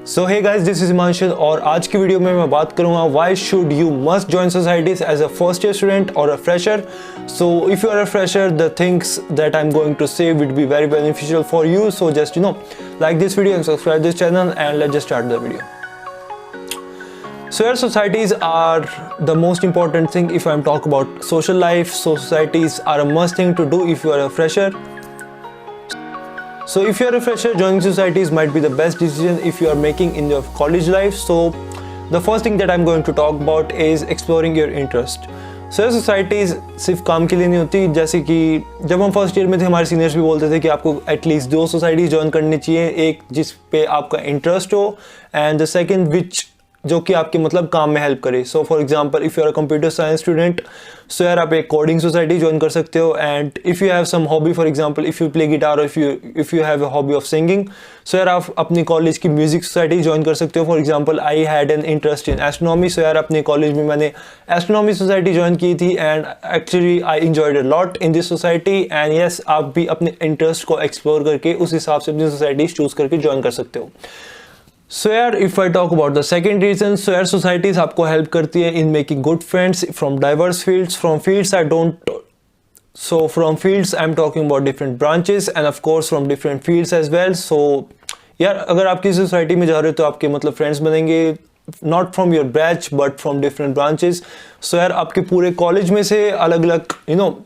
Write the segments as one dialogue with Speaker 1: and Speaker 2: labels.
Speaker 1: So hey guys, this is Himanshu और आज की वीडियो में मैं बात करूंगा why should you must join societies as a first year student or a fresher. So if you are a fresher, the things that I am going to say will be very beneficial for you. So just like this video and subscribe this channel, and let's just start the video. So societies are the most important thing if I'm talking about social life. So societies are a must thing to do if you are a fresher. So if you are a fresher, joining societies might be the best decision if you are making in your college life. So the first thing that I'm going to talk about is exploring your interest. So societies सिर्फ काम के लिए नहीं होती. जैसे कि जब हम फर्स्ट ईयर में थे, हमारे सीनियर्स भी बोलते थे कि आपको एटलीस्ट 2 सोसाइटीज़ ज्वाइन करनी चाहिए. एक जिस पे आपका इंटरेस्ट हो, एंड द सेकंड विच जो कि आपके मतलब काम में हेल्प करे. So for example, if you are a computer science student, so यार आप एक कोडिंग सोसाइटी ज्वाइन कर सकते हो. And if you have some hobby, for example if you play guitar, if you have a hobby of singing, so यार आप अपनी college की म्यूजिक सोसाइटी ज्वाइन कर सकते हो. For example I had an interest in astronomy, so यार अपने college में मैंने एस्ट्रोनॉमी सोसाइटी ज्वाइन की थी, and actually I enjoyed a lot in this society. And yes, आप भी अपने इंटरेस्ट को एक्सप्लोर करके उस हिसाब से अपनी सोसाइटीज चूज करके ज्वाइन कर सकते हो. सो यार if I talk about the second reason, so यार सोसाइटीज आपको हेल्प करती है in making good friends from diverse fields. From fields I don't, so from fields I'm talking about different branches, and of course from different fields as well. So यार अगर आप किसी society में जा रहे हो तो आपके मतलब फ्रेंड्स बनेंगे not from your batch but from different branches. So यार आपके पूरे कॉलेज में से अलग अलग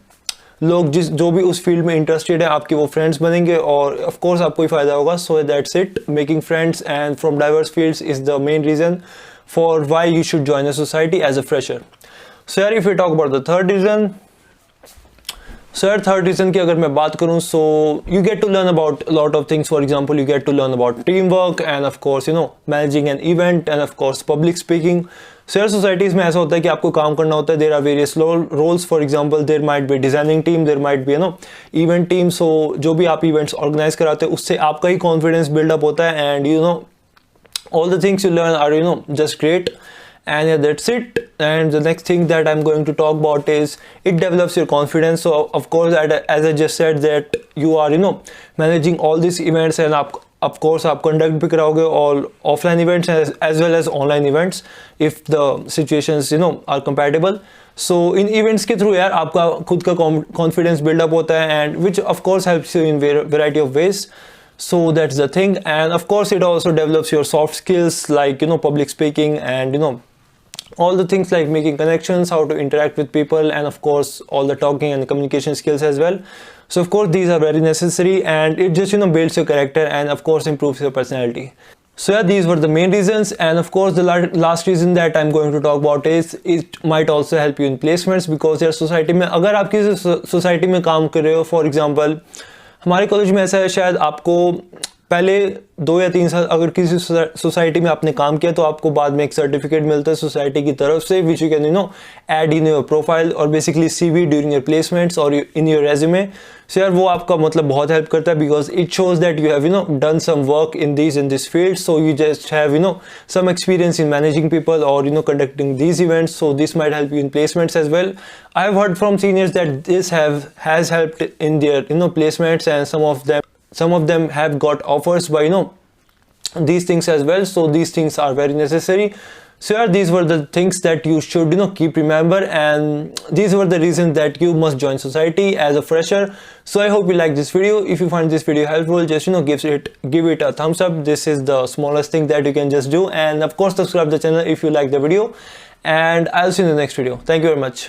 Speaker 1: लोग जो भी उस फील्ड में इंटरेस्टेड है, आपके वो फ्रेंड्स बनेंगे और ऑफ कोर्स आपको ही फायदा होगा. So that's it, making friends and from diverse fields is the main reason for why you should join a society as a fresher. So यार if you talk about the third reason, sir third reason की अगर मैं बात करूं, so you get to learn about lot of things. For example, you get to learn about team work and of course managing an event and of course public speaking. Sir societies में ऐसा होता है कि आपको काम करना होता है. There are various roles. For example, there might be designing team, there might be event team. So जो भी आप इवेंट्स ऑर्गेनाइज कराते हैं उससे आपका ही कॉन्फिडेंस बिल्डअप होता है, and all the things you learn are just great. And yeah, that's it. And the next thing that I'm going to talk about is it develops your confidence. So of course, as I just said, that you are managing all these events, and of course आप conduct भी कराओगे all offline events as well as online events if the situations are compatible. So in events के through यार आपका खुद का confidence build up होता है, and which of course helps you in variety of ways. So that's the thing. And of course it also develops your soft skills like public speaking and all the things like making connections, how to interact with people, and of course all the talking and communication skills as well. So of course these are very necessary, and it just builds your character and of course improves your personality. So yeah, these were the main reasons. And of course the last reason that I'm going to talk about is it might also help you in placements, because यार society में अगर आप किसी society में काम कर रहे हो, फॉर एग्जांपल हमारे कॉलेज में ऐसा है, शायद आपको पहले 2 या 3 साल अगर किसी सोसाइटी में आपने काम किया तो आपको बाद में एक सर्टिफिकेट मिलता है सोसाइटी की तरफ से, which you can add in your profile और basically CV during your placements और इन योर रेज्यूमे. सो यार वो आपका मतलब बहुत हेल्प करता है, because it shows that you have done some work in this field. So you just have some experience in managing people or conducting these events. So this might help you in placements as well. I have heard from seniors that this has helped in their placements, and some of them have got offers by these things as well. So these things are very necessary. So yeah, these were the things that you should keep remember, and these were the reasons that you must join society as a fresher. So I hope you like this video. If you find this video helpful, just give it a thumbs up. This is the smallest thing that you can just do, and of course subscribe the channel if you like the video, and I'll see you in the next video. Thank you very much.